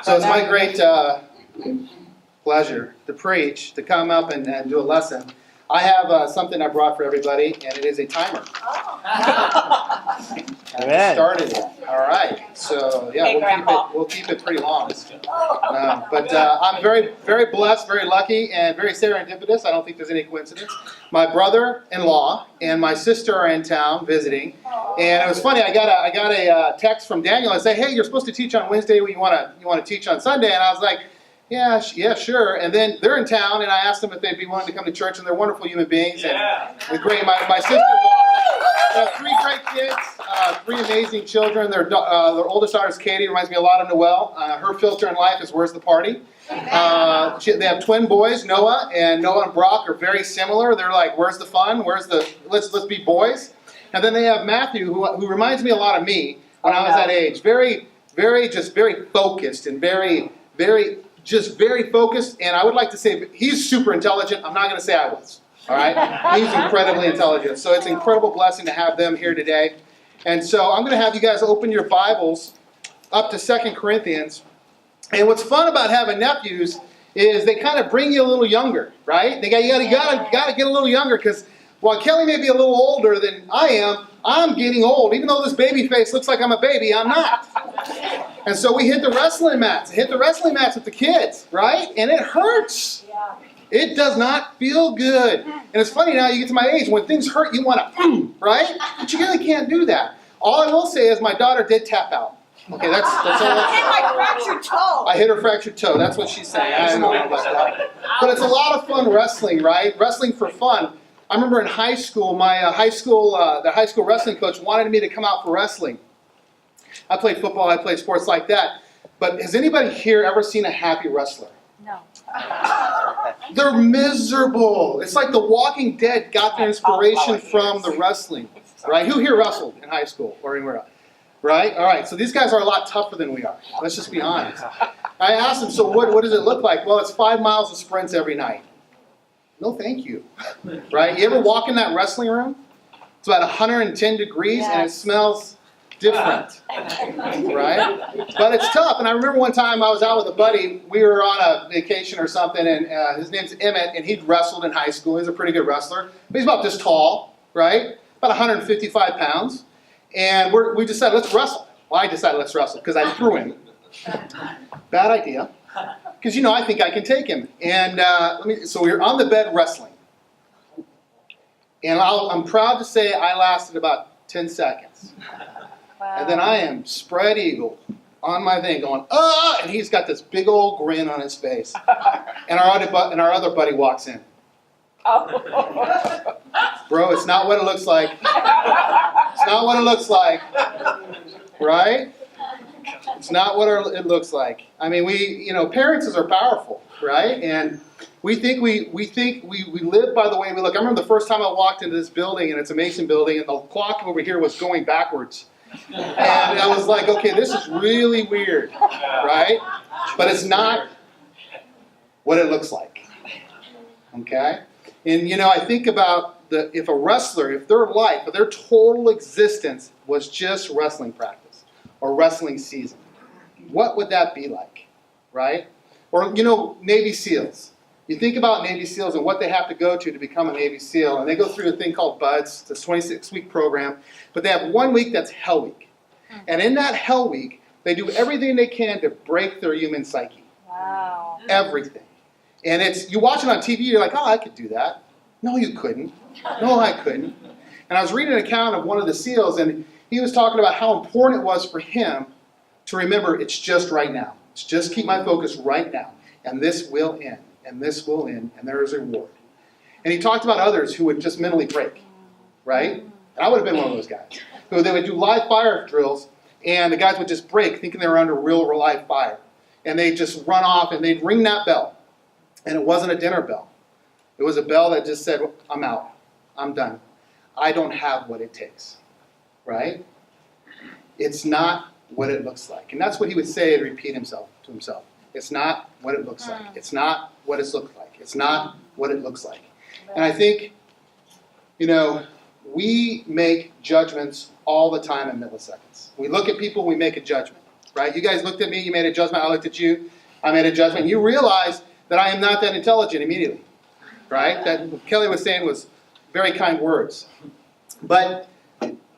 So it's my great pleasure to preach, to come up and do a lesson. I have something I brought for everybody, and it is a timer. I just started it. All right. So yeah, we'll keep it pretty long. But I'm very, very blessed, very lucky, and very serendipitous. I don't think there's any coincidence. My brother-in-law and my sister are in town visiting, and it was funny. I got a text from Daniel. I say, "Hey, you're supposed to teach on Wednesday. You want to teach on Sunday?" And I was like, yeah, sure. And then they're in town, and I asked them if they'd be willing to come to church, and they're wonderful human beings. And great. My sister's awesome. 3 great kids, 3 amazing children. Their oldest daughter is Katie. Reminds me a lot of Noelle. Her filter in life is "Where's the party?" They have twin boys, Noah and Brock are very similar. They're like, "Where's the fun? Where's the let's be boys?" And then they have Matthew, who reminds me a lot of me when I was that age. Very, very focused and very focused, and I would like to say he's super intelligent. I'm not going to say I was. All right? He's incredibly intelligent. So it's an incredible blessing to have them here today. And so I'm going to have you guys open your Bibles up to 2 Corinthians. And what's fun about having nephews is they kind of bring you a little younger, right? You got to get a little younger, because while Kelly may be a little older than I am, I'm getting old. Even though this baby face looks like I'm a baby, I'm not. And so we hit the wrestling mats. With the kids, right? And it hurts. Yeah. It does not feel good. And it's funny now, you get to my age, when things hurt, you want to, right? But you really can't do that. All I will say is my daughter did tap out. Okay, that's all. I hit my fractured toe. I hit her fractured toe. That's what she's saying. I don't know about that. But it's a lot of fun wrestling, right? Wrestling for fun. I remember in high school, the high school wrestling coach wanted me to come out for wrestling. I played football, I played sports like that. But has anybody here ever seen a happy wrestler? No. They're miserable. It's like The Walking Dead got their inspiration from the wrestling. Right? Who here wrestled in high school or anywhere else? Right? All right. So these guys are a lot tougher than we are. Let's just be honest. I asked them, so what does it look like? Well, it's 5 miles of sprints every night. No, thank you. Right? You ever walk in that wrestling room? It's about 110 degrees and it smells different. Right? But it's tough. And I remember one time I was out with a buddy. We were on a vacation or something, and his name's Emmett, and he'd wrestled in high school. He's a pretty good wrestler. But he's about this tall, right? About 155 pounds. And we decided, let's wrestle. Well, I decided, let's wrestle, because I threw him. Bad idea. Because, I think I can take him. And so we were on the bed wrestling. And I'm proud to say I lasted about 10 seconds. Wow. And then I am spread eagle on my thing going, ah! And he's got this big old grin on his face. And our other buddy walks in. Oh. Bro, it's not what it looks like. It's not what it looks like. Right? It's not what it looks like. I mean, parents are powerful, right? And we think we live by the way we look. I remember the first time I walked into this building, and it's a Mason building, and the clock over here was going backwards. And I was like, okay, this is really weird, right? But it's not what it looks like. Okay? And I think about if a wrestler, if their life, if their total existence was just wrestling practice or wrestling season, what would that be like, right? Or, Navy SEALs. You think about Navy SEALs and what they have to go to become a Navy SEAL, and they go through a thing called BUDS. It's a 26-week program, but they have 1 week that's Hell Week. And in that Hell Week, they do everything they can to break their human psyche. Wow. Everything. And you watch it on TV, you're like, oh, I could do that. No, you couldn't. No, I couldn't. And I was reading an account of one of the SEALs, and he was talking about how important it was for him to remember it's just right now. It's just keep my focus right now. And this will end. And this will end. And there is a reward. And he talked about others who would just mentally break. Right? And I would have been one of those guys. Who they would do live fire drills, and the guys would just break thinking they were under real live fire. And they'd just run off, and they'd ring that bell. And it wasn't a dinner bell. It was a bell that just said, I'm out. I'm done. I don't have what it takes. Right? It's not what it looks like. And that's what he would say and repeat to himself. It's not what it looks like. It's not what it's looked like. It's not what it looks like. And I think, we make judgments all the time in milliseconds. We look at people, we make a judgment. right? You guys looked at me, you made a judgment, I looked at you, I made a judgment. You realize that I am not that intelligent immediately, right? That what Kelly was saying was very kind words. But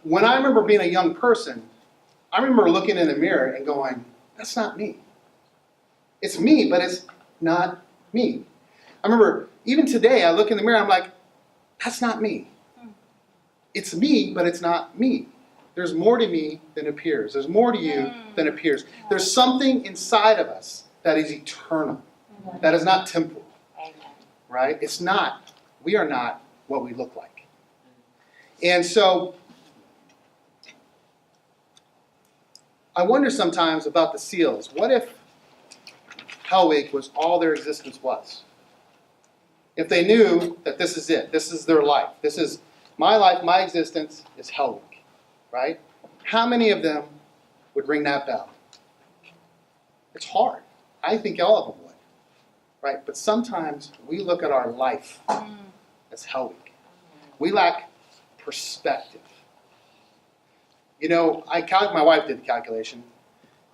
when I remember being a young person, I remember looking in the mirror and going, that's not me. It's me, but it's not me. I remember even today, I look in the mirror and I'm like, that's not me. It's me, but it's not me. There's more to me than appears. There's more to you than appears. There's something inside of us that is eternal, that is not temporal, right? It's not. We are not what we look like. And so I wonder sometimes about the seals. What if Hell Week was all their existence was? If they knew that this is it, this is their life, this is my life, my existence is Hell Week, right? How many of them would ring that bell? It's hard. I think all of them would, right? But sometimes we look at our life as Hell Week. We lack perspective. You know, my wife did the calculation,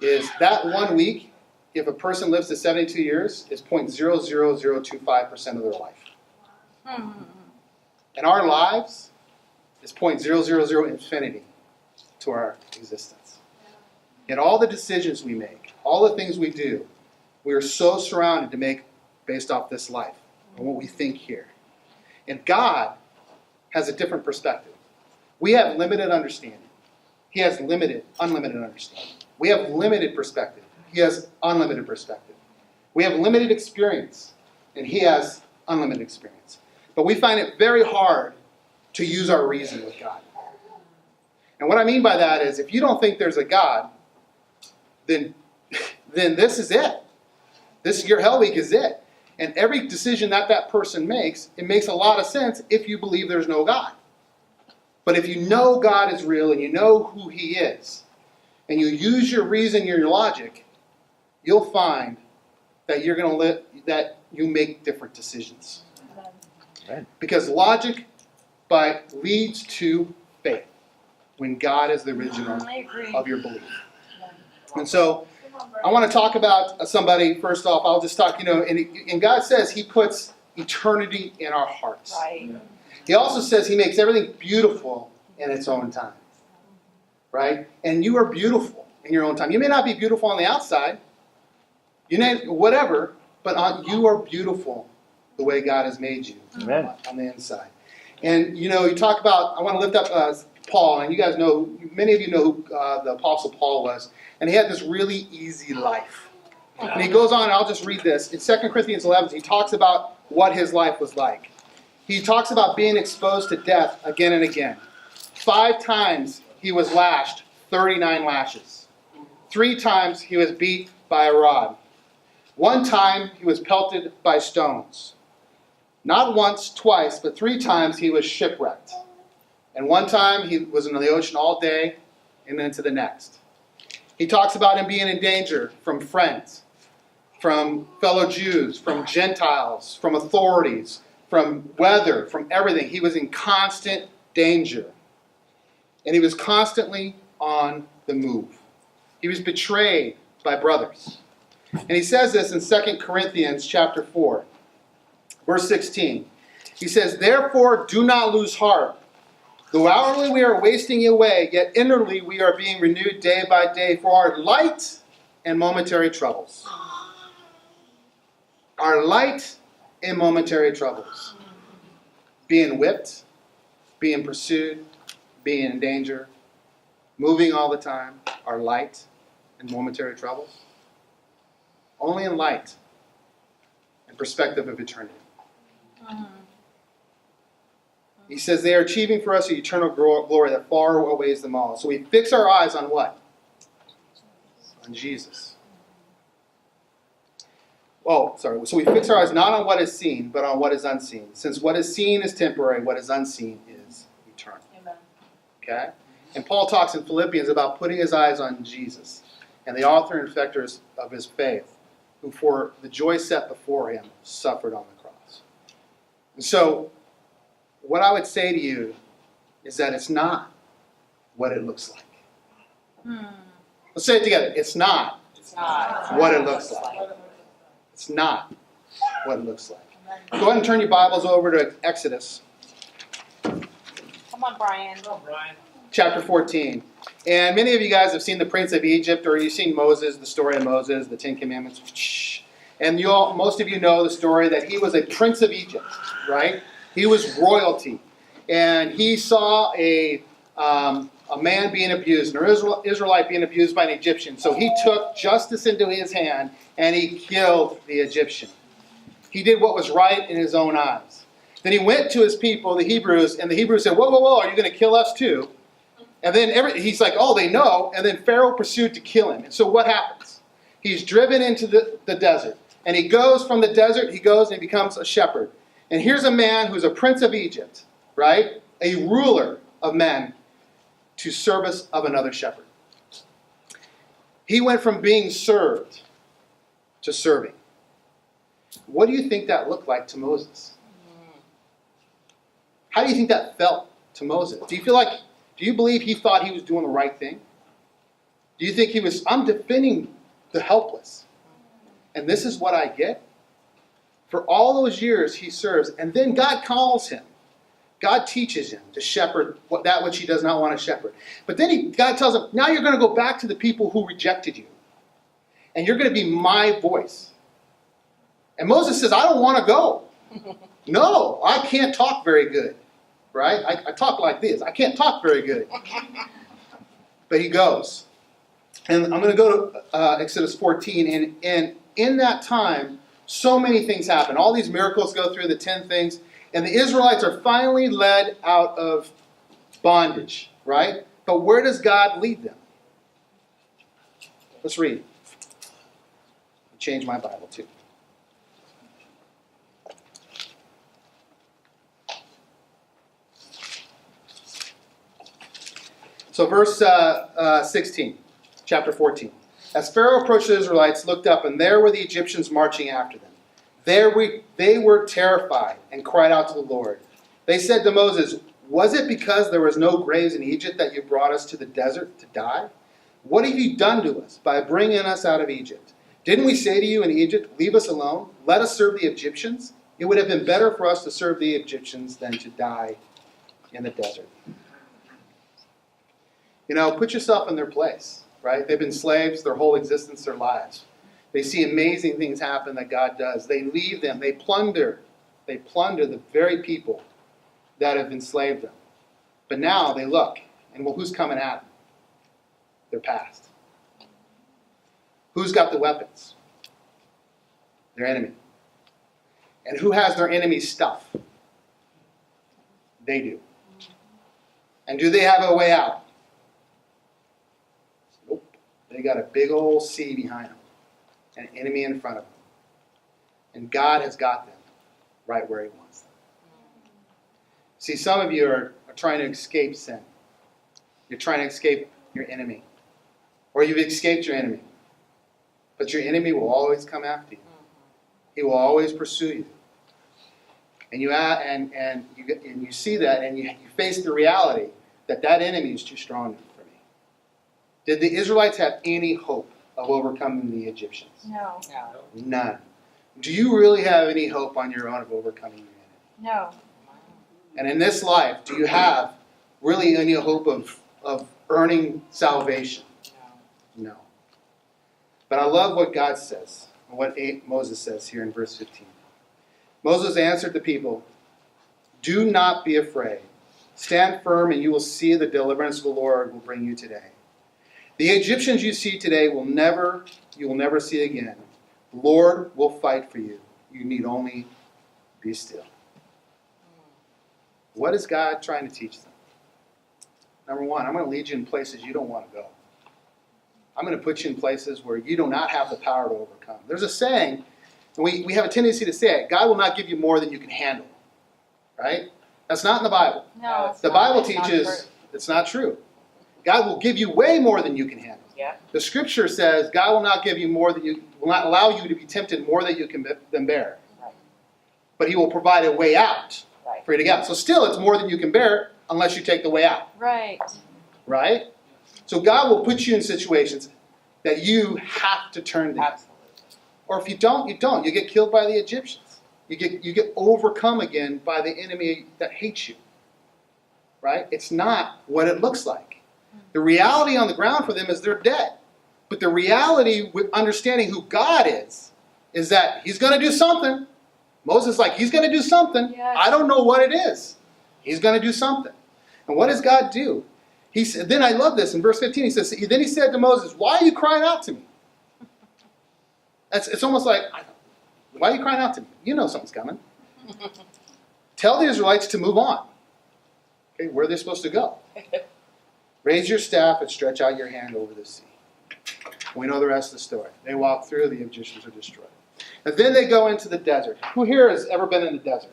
is that 1 week, if a person lives to 72 years, is 0.00025% of their life. And our lives is 0.000 infinity to our existence. And all the decisions we make, all the things we do, we are so surrounded to make based off this life and what we think here. And God has a different perspective. We have limited understanding. He has unlimited understanding. We have limited perspective. He has unlimited perspective. We have limited experience, and he has unlimited experience. But we find it very hard to use our reason with God. And what I mean by that is, if you don't think there's a God, then this is it. Your Hell Week is it. And every decision that person makes, it makes a lot of sense if you believe there's no God. But if you know God is real and you know who he is, and you use your reason, your logic, you'll find that you're going to that you make different decisions. Amen. Because logic leads to faith when God is the original of your belief. And so I want to talk about somebody, first off, I'll just talk, and God says he puts eternity in our hearts. Right. He also says he makes everything beautiful in its own time. Right? And you are beautiful in your own time. You may not be beautiful on the outside, whatever, but you are beautiful the way God has made you. Amen. On the inside. And, you talk about, I want to lift up Paul, and you guys know, many of you know who the Apostle Paul was, and he had this really easy life. And he goes on, and I'll just read this. In 2 Corinthians 11, he talks about what his life was like. He talks about being exposed to death again and again. 5 times he was lashed, 39 lashes. 3 times he was beat by a rod. 1 time he was pelted by stones. Not once, twice, but 3 times he was shipwrecked. And 1 time he was in the ocean all day and then to the next. He talks about him being in danger from friends, from fellow Jews, from Gentiles, from authorities, from weather, from everything. He was in constant danger. And he was constantly on the move. He was betrayed by brothers. And he says this in 2 Corinthians chapter 4, verse 16. He says, "Therefore do not lose heart. Though outwardly we are wasting away, yet inwardly we are being renewed day by day for our light and momentary troubles." Our light and momentary troubles. Being whipped, being pursued, being in danger, moving all the time, are light and momentary troubles. Only in light and perspective of eternity. He says they are achieving for us the eternal glory that far outweighs them all. So we fix our eyes on what? On Jesus. So we fix our eyes not on what is seen, but on what is unseen. Since what is seen is temporary, what is unseen is eternal. Amen. Okay? And Paul talks in Philippians about putting his eyes on Jesus and the author and perfecter of his faith, who for the joy set before him suffered on the cross. And so what I would say to you is that it's not what it looks like. Let's say it together. It's not what it looks like. It's not what it looks like. Go ahead and turn your Bibles over to Exodus. Come on, Brian. Chapter 14. And many of you guys have seen the Prince of Egypt, or you've seen Moses, the story of Moses, the Ten Commandments. And most of you know the story that he was a prince of Egypt, right? He was royalty. And he saw a man being abused, an Israelite being abused by an Egyptian. So he took justice into his hand and he killed the Egyptian. He did what was right in his own eyes. Then he went to his people, the Hebrews, and the Hebrews said, whoa, are you going to kill us too? And then he's like, oh, they know. And then Pharaoh pursued to kill him. And so what happens? He's driven into the desert. And he goes from the desert, he goes and he becomes a shepherd. And here's a man who's a prince of Egypt, right? A ruler of men to service of another shepherd. He went from being served to serving. What do you think that looked like to Moses? How do you think that felt to Moses? Do you believe he thought he was doing the right thing? Do you think he was, I'm defending the helpless, and this is what I get? For all those years he serves, and then God calls him. God teaches him to shepherd that which he does not want to shepherd. But then God tells him, now you're going to go back to the people who rejected you. And you're going to be my voice. And Moses says, I don't want to go. No, I can't talk very good. Right? I talk like this. I can't talk very good. But he goes. And I'm going to go to Exodus 14. And in that time, so many things happen. All these miracles go through, the 10 things. And the Israelites are finally led out of bondage. Right? But where does God lead them? Let's read. I'll change my Bible too. So verse 16, chapter 14. As Pharaoh approached the Israelites, looked up, and there were the Egyptians marching after them. They were terrified and cried out to the Lord. They said to Moses, was it because there was no graves in Egypt that you brought us to the desert to die? What have you done to us by bringing us out of Egypt? Didn't we say to you in Egypt, leave us alone, let us serve the Egyptians? It would have been better for us to serve the Egyptians than to die in the desert. You know, put yourself in their place, right? They've been slaves their whole existence, their lives. They see amazing things happen that God does. They leave them. They plunder the very people that have enslaved them. But now they look, and well, who's coming at them? Their past. Who's got the weapons? Their enemy. And who has their enemy's stuff? They do. And do they have a way out? They got a big old sea behind them, an enemy in front of them. And God has got them right where he wants them. See, some of you are trying to escape sin. You're trying to escape your enemy. Or you've escaped your enemy. But your enemy will always come after you. He will always pursue you. And you see that, and you face the reality that enemy is too strong for me. Did the Israelites have any hope of overcoming the Egyptians? No. None. Do you really have any hope on your own of overcoming your enemy? No. And in this life, do you have really any hope of earning salvation? No. But I love what God says, and what Moses says here in verse 15. Moses answered the people, do not be afraid. Stand firm, and you will see the deliverance of the Lord will bring you today. The Egyptians you see today you will never see again. The Lord will fight for you. You need only be still. What is God trying to teach them? Number one, I'm going to lead you in places you don't want to go. I'm going to put you in places where you do not have the power to overcome. There's a saying, and we have a tendency to say it, God will not give you more than you can handle. Right? That's not in the Bible. No. The Bible teaches it's not true. God will give you way more than you can handle. Yeah. The Scripture says God will not give you more than will not allow you to be tempted more than you can bear. Right. But He will provide a way out for you to get out. So still, it's more than you can bear unless you take the way out. Right. Right? So God will put you in situations. that you have to turn to him. Absolutely. Or if you don't, you don't. You get killed by the Egyptians. You get overcome again by the enemy that hates you. Right? It's not what it looks like. The reality on the ground for them is they're dead. But the reality with understanding who God is that he's going to do something. Moses is like, he's going to do something. Yes. I don't know what it is. He's going to do something. And what does God do? He said, then I love this. In verse 15, he says, then he said to Moses, why are you crying out to me? It's almost like, why are you crying out to me? You know something's coming. Tell the Israelites to move on. Okay, where are they supposed to go? Raise your staff and stretch out your hand over the sea. We know the rest of the story. They walk through, the Egyptians are destroyed. And then they go into the desert. Who here has ever been in the desert?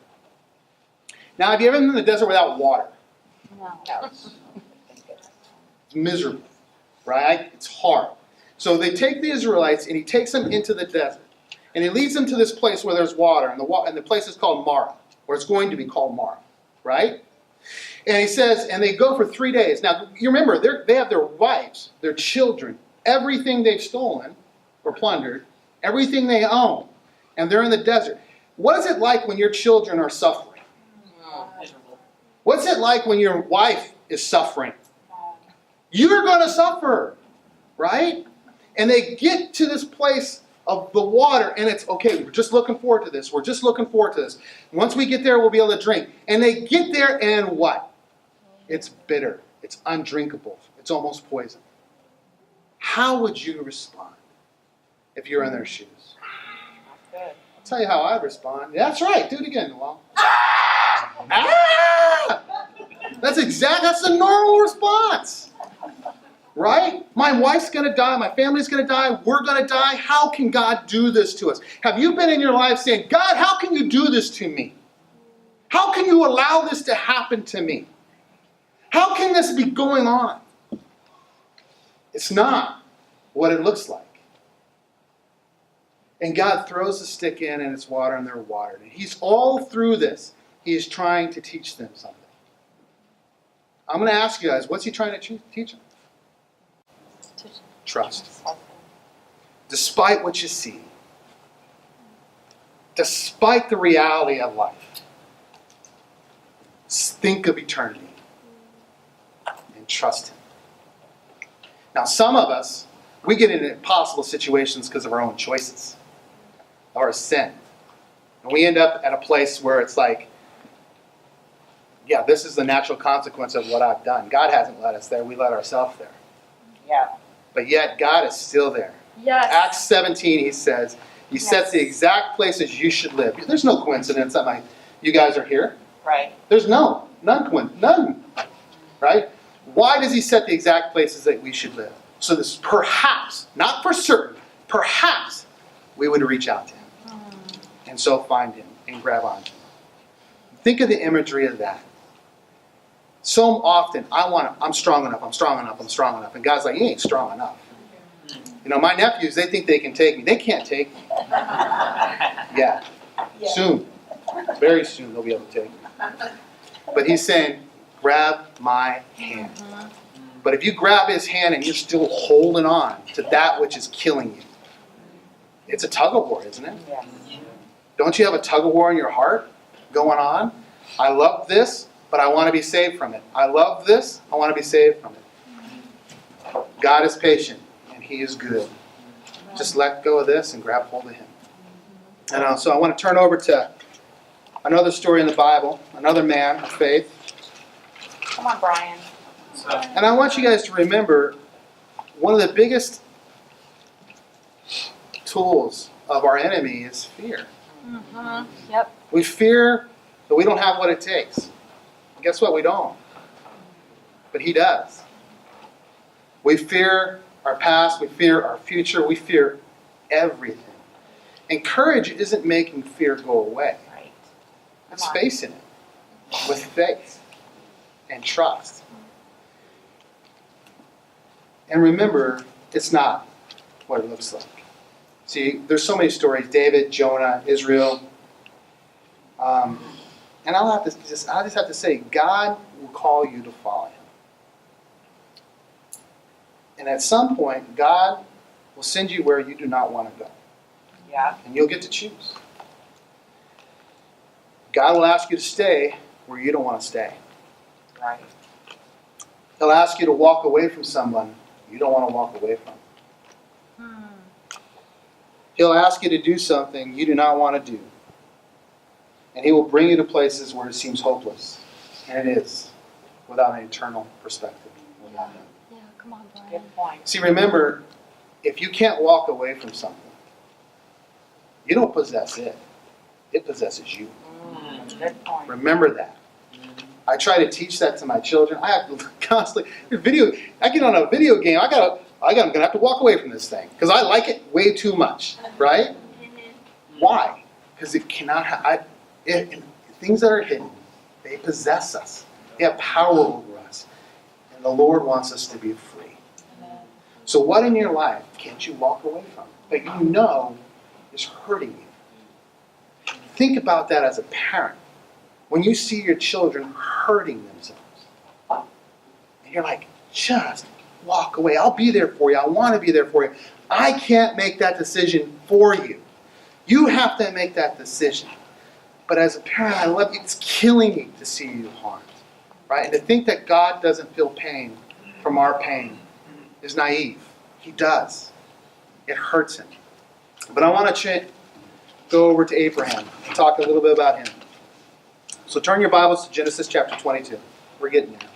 Now, have you ever been in the desert without water? No. It's miserable, right? It's hard. So they take the Israelites, and he takes them into the desert. And he leads them to this place where there's water, and the place is called Mara, or it's going to be called Mara, right? And he says, and they go for 3 days. Now, you remember, they have their wives, their children, everything they've stolen or plundered, everything they own, and they're in the desert. What is it like when your children are suffering? Miserable. What's it like when your wife is suffering? You're going to suffer, right? And they get to this place of the water, and it's, okay, we're just looking forward to this. We're just looking forward to this. Once we get there, we'll be able to drink. And they get there, and what? It's bitter. It's undrinkable. It's almost poison. How would you respond if you're in their shoes? Good. I'll tell you how I'd respond. That's right. Do it again, Noel. Ah! That's the normal response. Right? My wife's going to die. My family's going to die. We're going to die. How can God do this to us? Have you been in your life saying, God, how can you do this to me? How can you allow this to happen to me? How can this be going on? It's not what it looks like. And God throws the stick in and it's water and they're watered. And he's all through this. He is trying to teach them something. I'm going to ask you guys, what's he trying to teach them? Trust. Despite what you see. Despite the reality of life. Think of eternity. And trust him. Now, some of us, we get into impossible situations because of our own choices or sin. And we end up at a place where it's like, yeah, this is the natural consequence of what I've done. God hasn't let us there. We let ourselves there. Yeah. But yet, God is still there. Yes. Acts 17, he says, he sets the exact places you should live. There's no coincidence that you guys are here. Right. There's none. Right? Why does he set the exact places that we should live? So this perhaps, not for certain, perhaps we would reach out to him. And so find him and grab onto him. Think of the imagery of that. So often, I'm strong enough. And God's like, you ain't strong enough. You know, my nephews, they think they can take me. They can't take me. Yeah. Soon. Very soon they'll be able to take me. But he's saying, grab my hand. But if you grab his hand and you're still holding on to that which is killing you, it's a tug of war, isn't it? Yeah. Don't you have a tug of war in your heart going on? I love this, but I want to be saved from it. I love this, I want to be saved from it. God is patient, and he is good. Just let go of this and grab hold of him. And so I want to turn over to another story in the Bible, another man of faith. Come on, Brian. And I want you guys to remember, one of the biggest tools of our enemy is fear. Yep. We fear that we don't have what it takes. Guess what? We don't. But he does. We fear our past. We fear our future. We fear everything. And courage isn't making fear go away. Right. It's facing it with faith and trust. And remember, it's not what it looks like. See, there's so many stories. David, Jonah, Israel. And I just have to say, God will call you to follow him. And at some point, God will send you where you do not want to go. Yeah. And you'll get to choose. God will ask you to stay where you don't want to stay. Right. He'll ask you to walk away from someone you don't want to walk away from. He'll ask you to do something you do not want to do. And he will bring you to places where it seems hopeless. And it is, without an eternal perspective. Yeah, come on, Brian. Good point. See, remember, if you can't walk away from something, you don't possess it. It possesses you. Good point. Remember that. I try to teach that to my children. I have to constantly I get on a video game. I'm gonna have to walk away from this thing because I like it way too much, right? Why? Because it cannot. Things that are hidden, they possess us. They have power over us, and the Lord wants us to be free. So, what in your life can't you walk away from that you know is hurting you? Think about that as a parent. When you see your children hurting themselves, and you're like, just walk away. I'll be there for you. I want to be there for you. I can't make that decision for you. You have to make that decision. But as a parent, I love you. It's killing me to see you harmed. Right? And to think that God doesn't feel pain from our pain is naive. He does. It hurts him. But I want to go over to Abraham and talk a little bit about him. So turn your Bibles to Genesis chapter 22. We're getting there.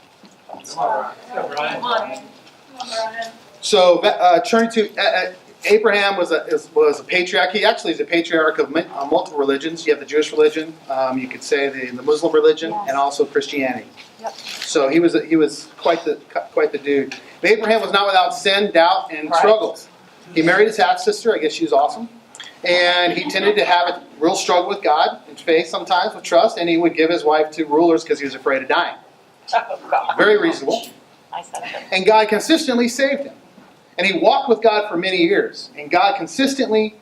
So turn to Abraham was a patriarch. He actually is a patriarch of multiple religions. You have the Jewish religion, you could say the Muslim religion, and also Christianity. Yep. So he was quite the dude. But Abraham was not without sin, doubt, and struggles. He married his half sister. I guess she was awesome. And he tended to have a real struggle with God and faith sometimes, with trust, and he would give his wife to rulers because he was afraid of dying. Oh, God. Very reasonable. I said it. And God consistently saved him. And he walked with God for many years. And God consistently,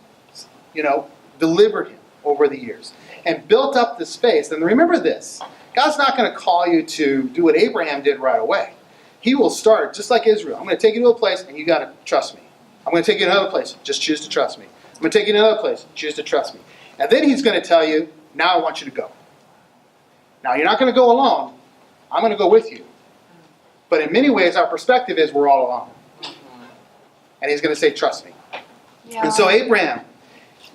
delivered him over the years. And built up this faith. And remember this. God's not going to call you to do what Abraham did right away. He will start, just like Israel. I'm going to take you to a place, and you got to trust me. I'm going to take you to another place. Just choose to trust me. I'm going to take you to another place. Choose to trust me. And then he's going to tell you, now I want you to go. Now, you're not going to go alone. I'm going to go with you. But in many ways, our perspective is we're all alone. And he's going to say, trust me. Yeah. And so Abraham,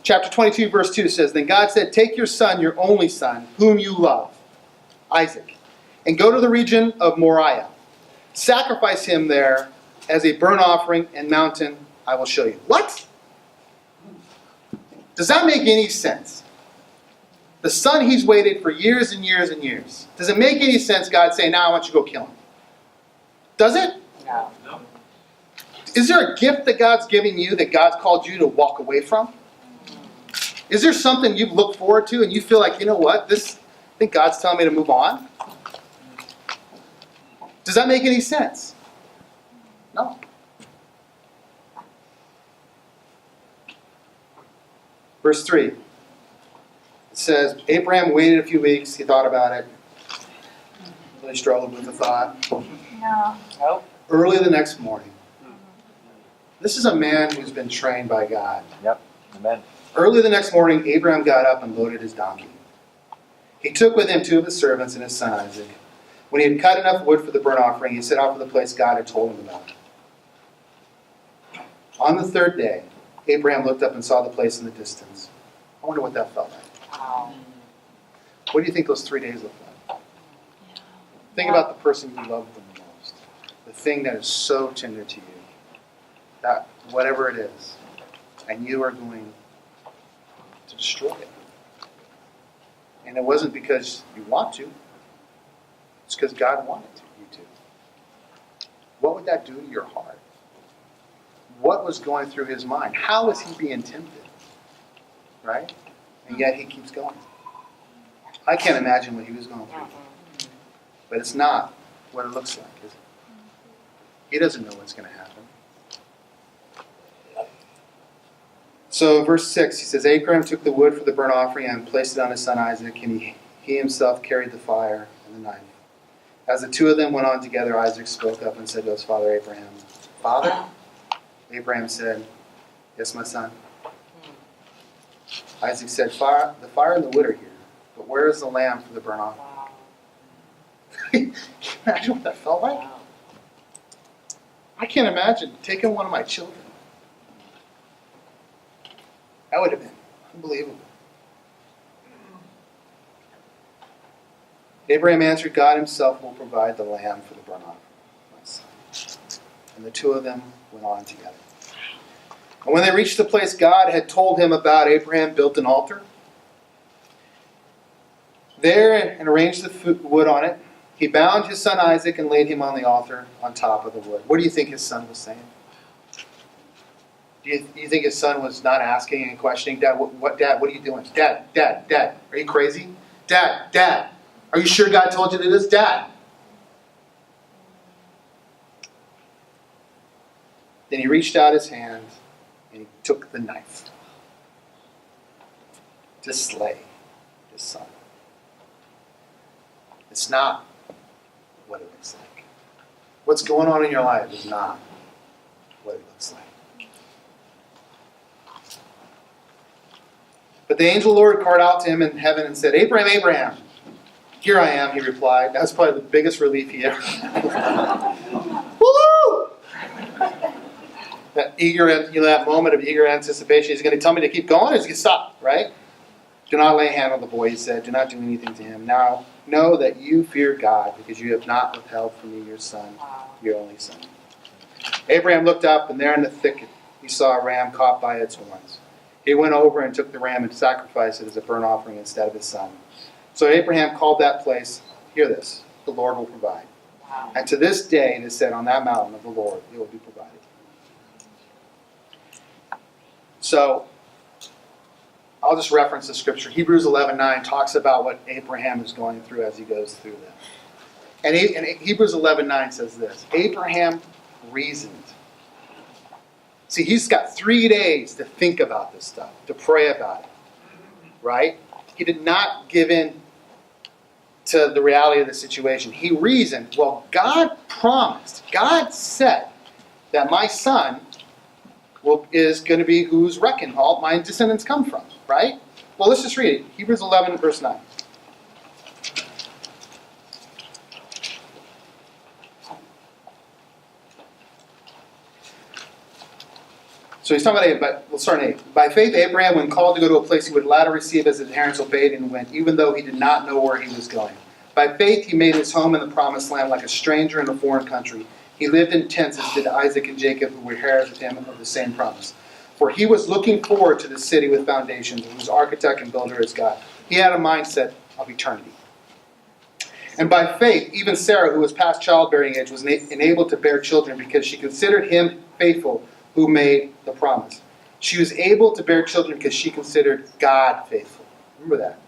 chapter 22, verse 2 says, Then God said, take your son, your only son, whom you love, Isaac, and go to the region of Moriah. Sacrifice him there as a burnt offering and mountain I will show you. What? Does that make any sense? The son he's waited for years and years and years. Does it make any sense God saying, now I want you to go kill him? Does it? No. Is there a gift that God's giving you that God's called you to walk away from? Is there something you've looked forward to and you feel like, you know what, I think God's telling me to move on? Does that make any sense? No. Verse 3. It says, Abraham waited a few weeks. He thought about it. Really struggled with the thought. No. Nope. Early the next morning. This is a man who's been trained by God. Yep. Amen. Early the next morning, Abraham got up and loaded his donkey. He took with him 2 of his servants and his son Isaac. When he had cut enough wood for the burnt offering, he set out for the place God had told him about. On the 3rd day, Abraham looked up and saw the place in the distance. I wonder what that felt like. Wow. What do you think those 3 days look like? Think Yeah. about the person you love the most. The thing that is so tender to you. That whatever it is. And you are going to destroy it. And it wasn't because you want to. It's because God wanted you to. What would that do to your heart? What was going through his mind? How was he being tempted? Right? And yet he keeps going. I can't imagine what he was going through. But it's not what it looks like, is it? He doesn't know what's going to happen. So verse 6, he says, Abraham took the wood for the burnt offering and placed it on his son Isaac, and he himself carried the fire and the knife. As the 2 of them went on together, Isaac spoke up and said to his father Abraham, Father? Abraham said, Yes, my son. Isaac said, the fire and the wood are here, but where is the lamb for the burnt offering? Wow. Can you imagine what that felt like? Wow. I can't imagine taking one of my children. That would have been unbelievable. Abraham answered, God himself will provide the lamb for the burnt offering, my son. And the two of them went on together. And when they reached the place God had told him about, Abraham built an altar there and arranged the wood on it. He bound his son Isaac and laid him on the altar on top of the wood. What do you think his son was saying? Do you think his son was not asking and questioning, Dad, what are you doing? Dad, are you crazy? Dad, are you sure God told you to do this? Dad. Then he reached out his hand and he took the knife to slay his son. It's not what it looks like. What's going on in your life is not what it looks like. But the angel of the Lord called out to him in heaven and said, Abraham, Abraham. Here I am, he replied. That was probably the biggest relief he ever had. Woo! That moment of eager anticipation. He's going to tell me to keep going, or he's going to stop, right? Do not lay a hand on the boy, he said. Do not do anything to him. Now know that you fear God, because you have not withheld from me your son, your only son. Abraham looked up, and there in the thicket he saw a ram caught by its horns. He went over and took the ram and sacrificed it as a burnt offering instead of his son. So Abraham called that place, hear this, the Lord will provide. Wow. And to this day it is said, on that mountain of the Lord it will be provided. So I'll just reference the scripture. Hebrews 11:9 talks about what Abraham is going through as he goes through that. And Hebrews 11:9 says this, Abraham reasoned. See, he's got 3 days to think about this stuff, to pray about it, right? He did not give in to the reality of the situation. He reasoned, well, God promised, God said that my son is going to be whose reckoned all my descendants come from, right? Well, let's just read it. Hebrews 11, verse 9. So he's talking about, we'll start in 8. By faith, Abraham, when called to go to a place he would later receive as his inheritance, obeyed and went, even though he did not know where he was going. By faith, he made his home in the promised land like a stranger in a foreign country. He lived in tents as did Isaac and Jacob, who were heirs with him of the same promise. For he was looking forward to the city with foundations, whose architect and builder is God. He had a mindset of eternity. And by faith, even Sarah, who was past childbearing age, was enabled to bear children because she considered him faithful who made the promise. She was able to bear children because she considered God faithful. Remember that.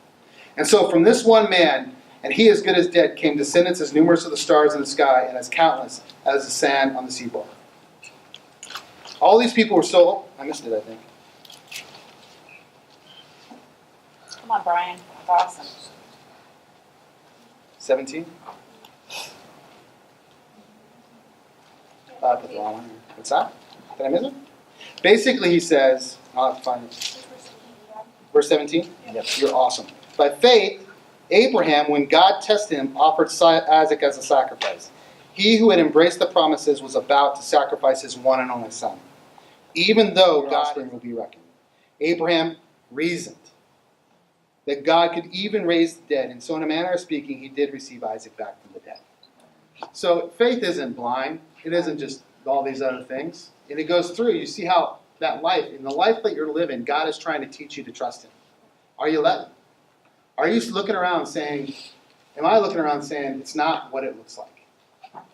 And so from this one man, and he as good as dead, came descendants as numerous as the stars in the sky and as countless as the sand on the seaboard. All these people were so... I missed it, I think. Come on, Brian. That's awesome. 17? I put the wrong one here. What's that? Did I miss it? Basically, he says... I'll have to find it. Verse 17? Yep. You're awesome. By faith, Abraham, when God tested him, offered Isaac as a sacrifice. He who had embraced the promises was about to sacrifice his one and only son, even though God will be reckoned. Abraham reasoned that God could even raise the dead, and so in a manner of speaking, he did receive Isaac back from the dead. So faith isn't blind. It isn't just all these other things. And it goes through. You see how that life, in the life that you're living, God is trying to teach you to trust him. Are you letting? Are you looking around saying, am I looking around saying, it's not what it looks like?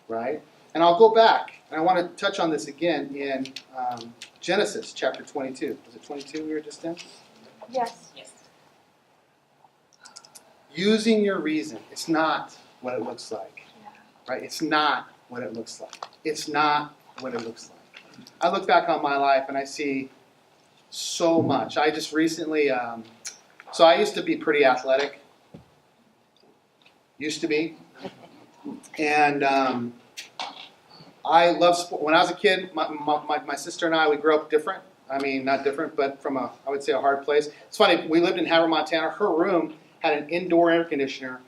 Right? And I'll go back, and I want to touch on this again in Genesis chapter 22. Was it 22 we were just in? Yes. Yes. Using your reason. It's not what it looks like. Right? It's not what it looks like. It's not what it looks like. I look back on my life, and I see so much. I just recently... So I used to be pretty athletic. Used to be. And I love sport. When I was a kid, my sister and I, we grew up different. I mean, not different, but from I would say a hard place. It's funny, we lived in Havre, Montana. Her room had an indoor air conditioner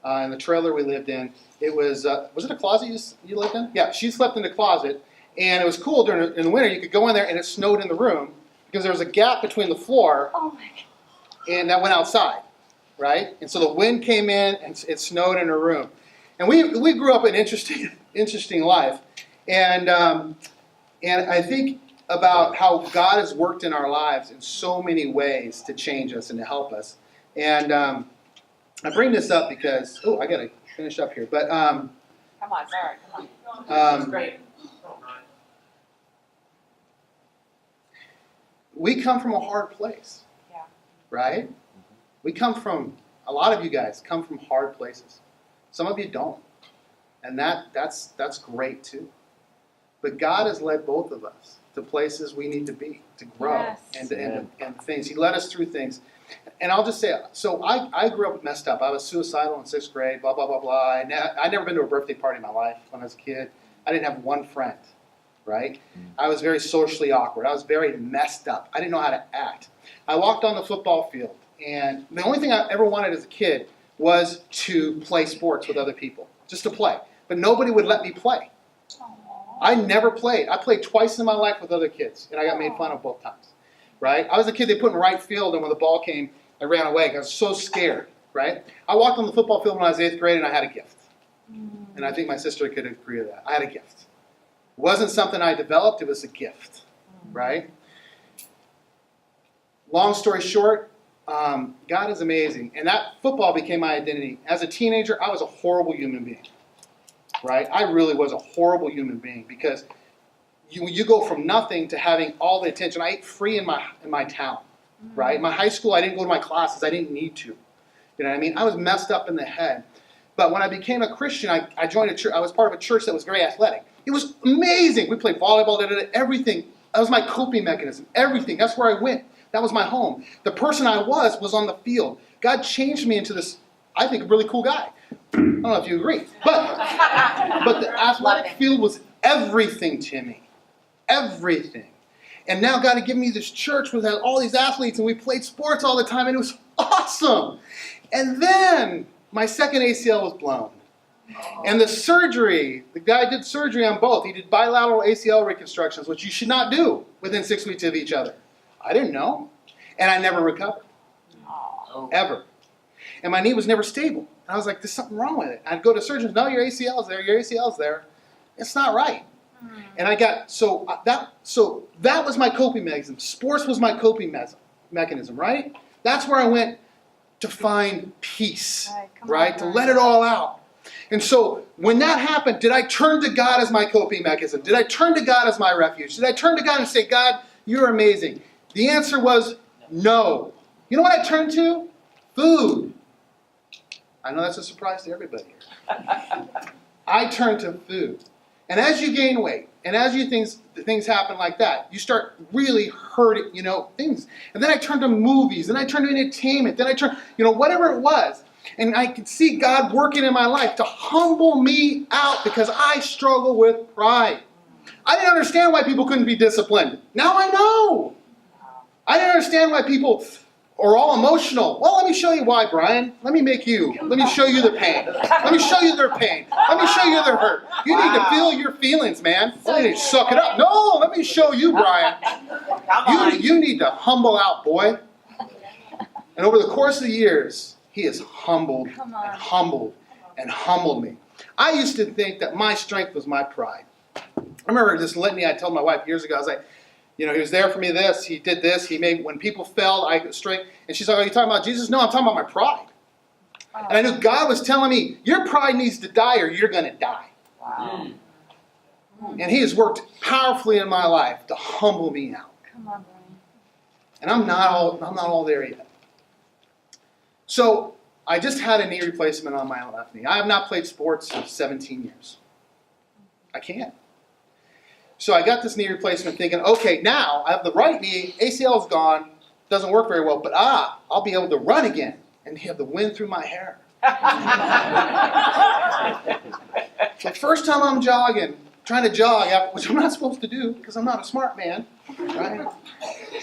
in the trailer we lived in. It was it a closet you lived in? Yeah, she slept in the closet, and it was cool in the winter. You could go in there, and it snowed in the room because there was a gap between the floor Oh my God. and that went outside, right? And so the wind came in, and it snowed in her room. And we grew up an interesting life, and I think about how God has worked in our lives in so many ways to change us and to help us. And I bring this up because, I got to finish up here. But Come on, sorry, come on. That's great. we come from a hard place, Yeah. right? We come from, a lot of you guys come from hard places. Some of you don't. And that's great too. But God has led both of us to places we need to be, to grow, Yes. and things. He led us through things. And I'll just say, so I grew up messed up. I was suicidal in 6th grade, blah, blah, blah, blah. I'd never been to a birthday party in my life when I was a kid. I didn't have one friend, right? I was very socially awkward. I was very messed up. I didn't know how to act. I walked on the football field, and the only thing I ever wanted as a kid was to play sports with other people, just to play. But nobody would let me play. Aw. I never played. I played twice in my life with other kids, and I got made fun of both times, right? I was a kid they put in right field, and when the ball came, I ran away because I was so scared, right? I walked on the football field when I was 8th grade, and I had a gift. And I think my sister could agree with that. I had a gift. It wasn't something I developed. It was a gift, right? Long story short, God is amazing. And that football became my identity. As a teenager, I was a horrible human being, right? I really was a horrible human being because you go from nothing to having all the attention. I ate free in my town, right? In my high school, I didn't go to my classes. I didn't need to. You know what I mean? I was messed up in the head. But when I became a Christian, I joined a church. I was part of a church that was very athletic. It was amazing. We played volleyball, everything. That was my coping mechanism. Everything. That's where I went. That was my home. The person I was on the field. God changed me into this, I think, really cool guy. I don't know if you agree. But the athletic field was everything to me. Everything. And now God had given me this church with all these athletes, and we played sports all the time, and it was awesome. And then my second ACL was blown. And the surgery, the guy did surgery on both. He did bilateral ACL reconstructions, which you should not do within 6 weeks of each other. I didn't know. And I never recovered. Ever. And my knee was never stable. And I was like, there's something wrong with it. I'd go to surgeons, no, your ACL's there, your ACL's there. It's not right. And I got, so that was my coping mechanism. Sports was my coping mechanism, right? That's where I went to find peace, right? To let it all out. And so when that happened, did I turn to God as my coping mechanism? Did I turn to God as my refuge? Did I turn to God and say, God, you're amazing? The answer was no. You know what I turned to? Food. I know that's a surprise to everybody here. I turned to food. And as you gain weight, and as things happen like that, you start really hurting, things. And then I turned to movies, then I turned to entertainment, then I turned, whatever it was. And I could see God working in my life to humble me out because I struggle with pride. I didn't understand why people couldn't be disciplined. Now I know. I didn't understand why people are all emotional. Well, let me show you why, Brian. Let me show you the pain. Let me show you their pain. Let me show you their hurt. You need to feel your feelings, man. You need to suck it up. No, let me show you, Brian. You need to humble out, boy. And over the course of the years, he has humbled and humbled and humbled me. I used to think that my strength was my pride. I remember this litany I told my wife years ago. I was like, he was there for me this, he did this, he made, when people fell, I could strength. And she's like, are you talking about Jesus? No, I'm talking about my pride. And I knew God was telling me, your pride needs to die or you're going to die. Wow. And he has worked powerfully in my life to humble me out. Come on, Brian. And I'm not all there yet. So I just had a knee replacement on my left knee. I have not played sports for 17 years. I can't. So I got this knee replacement thinking, okay, now I have the right knee, ACL's gone, doesn't work very well, but I'll be able to run again and have the wind through my hair. The first time I'm jogging, trying to jog, which I'm not supposed to do because I'm not a smart man, right?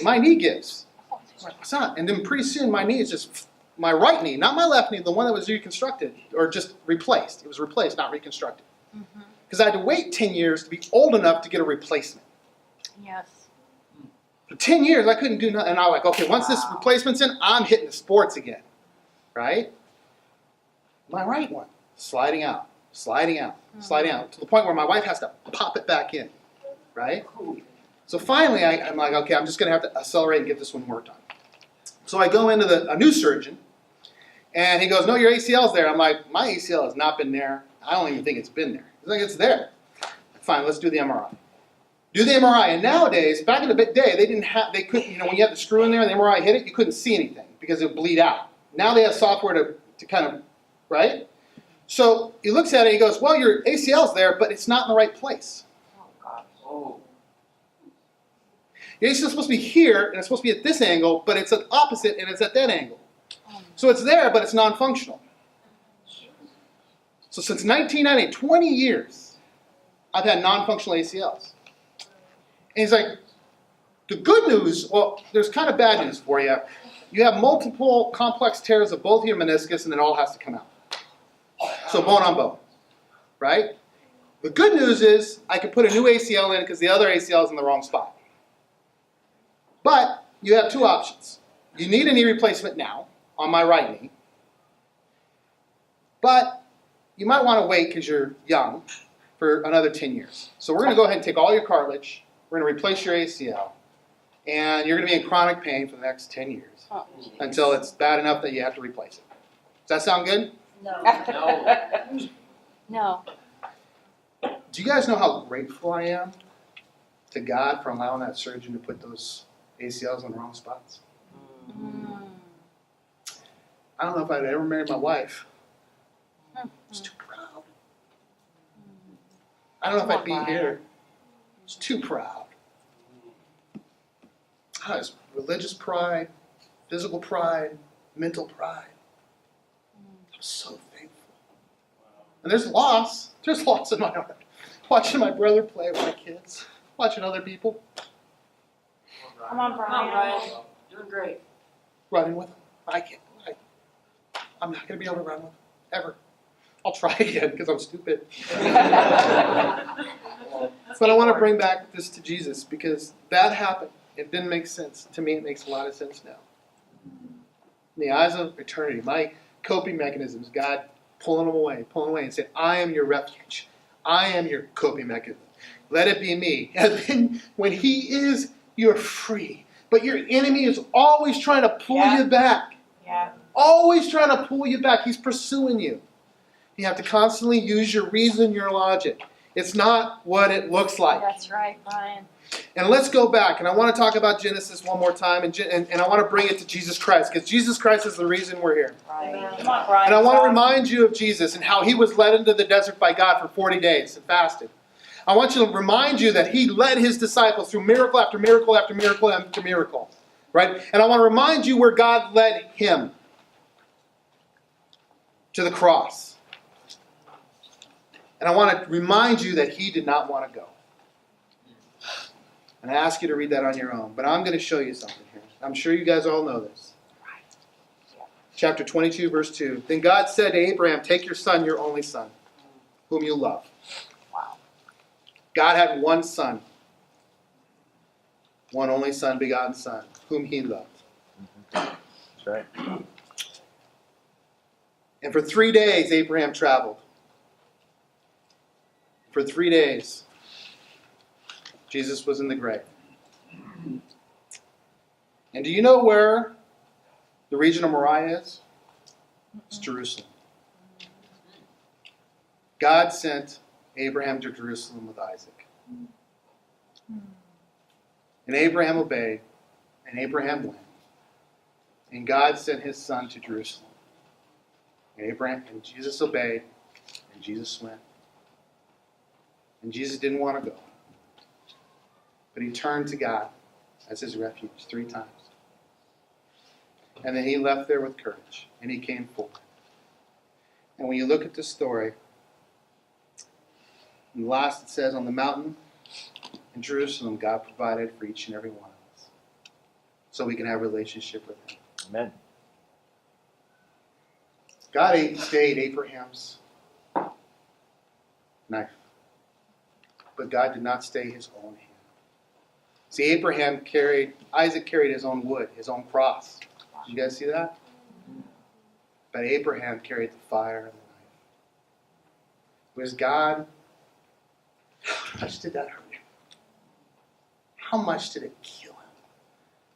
My knee gives. I'm like, what's that? And then pretty soon my knee is just, my right knee, not my left knee, the one that was reconstructed, or just replaced. It was replaced, not reconstructed. Because I had to wait 10 years to be old enough to get a replacement. Yes. For 10 years, I couldn't do nothing. And I was like, okay, once this replacement's in, I'm hitting the sports again, right? My right one, sliding out, sliding out, sliding out, to the point where my wife has to pop it back in, right? So finally, I'm like, okay, I'm just going to have to accelerate and get this one worked on. So I go into a new surgeon, and he goes, no, your ACL's there. I'm like, my ACL has not been there. I don't even think it's been there. He's like, it's there. Fine, let's do the MRI. Do the MRI. And nowadays, back in the day, they couldn't, when you had the screw in there and the MRI hit it, you couldn't see anything because it would bleed out. Now they have software to kind of, right? So he looks at it and he goes, well, your ACL's there, but it's not in the right place. Oh, gosh. Oh. Your ACL's supposed to be here, and it's supposed to be at this angle, but it's at opposite, and it's at that angle. So it's there, but it's non-functional. So since 1990, 20 years, I've had non-functional ACLs. And he's like, the good news, well, there's kind of bad news for you. You have multiple complex tears of both your meniscus, and it all has to come out. So bone on bone, right? The good news is I could put a new ACL in because the other ACL is in the wrong spot. But you have two options. You need a knee replacement now on my right knee. But you might want to wait because you're young for another 10 years. So we're going to go ahead and take all your cartilage. We're going to replace your ACL. And you're going to be in chronic pain for the next 10 years until it's bad enough that you have to replace it. Does that sound good? No. No. No. Do you guys know how grateful I am to God for allowing that surgeon to put those ACLs in the wrong spots? I don't know if I'd ever married my wife. I was too proud. I don't know if I'd be here. I was too proud. I was religious pride, physical pride, mental pride. I'm so thankful. And there's loss. There's loss in my heart. Watching my brother play with my kids. Watching other people. Come on, Brian. Doing great. Running with them. I'm not going to be able to run with them. Ever. I'll try again because I'm stupid. But I want to bring back this to Jesus because that happened. It didn't make sense. To me, it makes a lot of sense now. In the eyes of eternity, my coping mechanisms, God pulling them away and saying, I am your refuge. I am your coping mechanism. Let it be me. And then when he is, you're free. But your enemy is always trying to pull you back. Yeah. Always trying to pull you back. He's pursuing you. You have to constantly use your reason, your logic. It's not what it looks like. That's right, Brian. And let's go back, and I want to talk about Genesis one more time, and I want to bring it to Jesus Christ, because Jesus Christ is the reason we're here. Right. Come on, Brian. And I want to remind you of Jesus and how he was led into the desert by God for 40 days and fasted. I want to remind you that he led his disciples through miracle after miracle after miracle after miracle. Right? And I want to remind you where God led him. To the cross. And I want to remind you that he did not want to go. And I ask you to read that on your own. But I'm going to show you something here. I'm sure you guys all know this. Chapter 22, verse 2. Then God said to Abraham, take your son, your only son, whom you love. Wow. God had one son. One only son, begotten son, whom he loved. That's right. And for 3 days, Abraham traveled. For 3 days, Jesus was in the grave. And do you know where the region of Moriah is? It's Jerusalem. God sent Abraham to Jerusalem with Isaac. And Abraham obeyed, and Abraham went. And God sent his son to Jerusalem. And Jesus obeyed, and Jesus went. And Jesus didn't want to go. But he turned to God as his refuge 3 times. And then he left there with courage, and he came forward. And when you look at this story, And last it says, on the mountain in Jerusalem, God provided for each and every one of us. So we can have a relationship with Him. Amen. God stayed Abraham's knife. But God did not stay His own hand. See, Isaac carried his own wood, his own cross. Did you guys see that? But Abraham carried the fire and the knife. Was God, how much did that hurt him? How much did it kill him?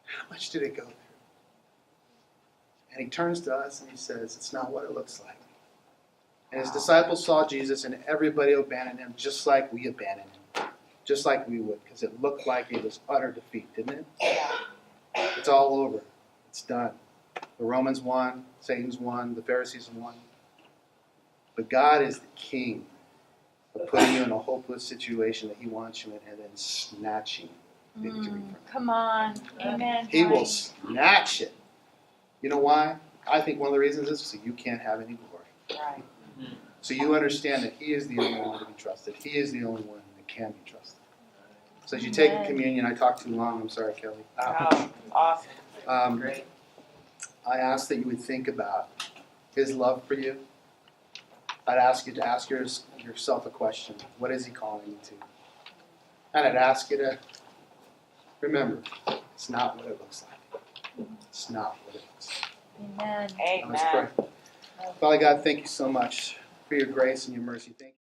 How much did it go through? And He turns to us and He says, it's not what it looks like. And His disciples saw Jesus and everybody abandoned Him just like we abandoned Him. Just like we would, because it looked like it was utter defeat, didn't it? Yeah. It's all over. It's done. The Romans won, Satan's won, the Pharisees won. But God is the king of putting you in a hopeless situation that He wants you in and then snatching victory from it. Come on. Amen. He will Brian. snatch it. You know why? I think one of the reasons is so you can't have any glory. Right. So you understand that He is the only one to be trusted. He is the only one that can be trusted. So as you take Amen. communion, I talked too long. I'm sorry, Kelly. Oh, awesome. Great. I ask that you would think about His love for you. I'd ask you to ask yourself a question. What is He calling you to? And I'd ask you to remember, it's not what it looks like. It's not what it looks like. Amen. Let's Amen. pray. Father God, thank you so much for your grace and your mercy. Thank you.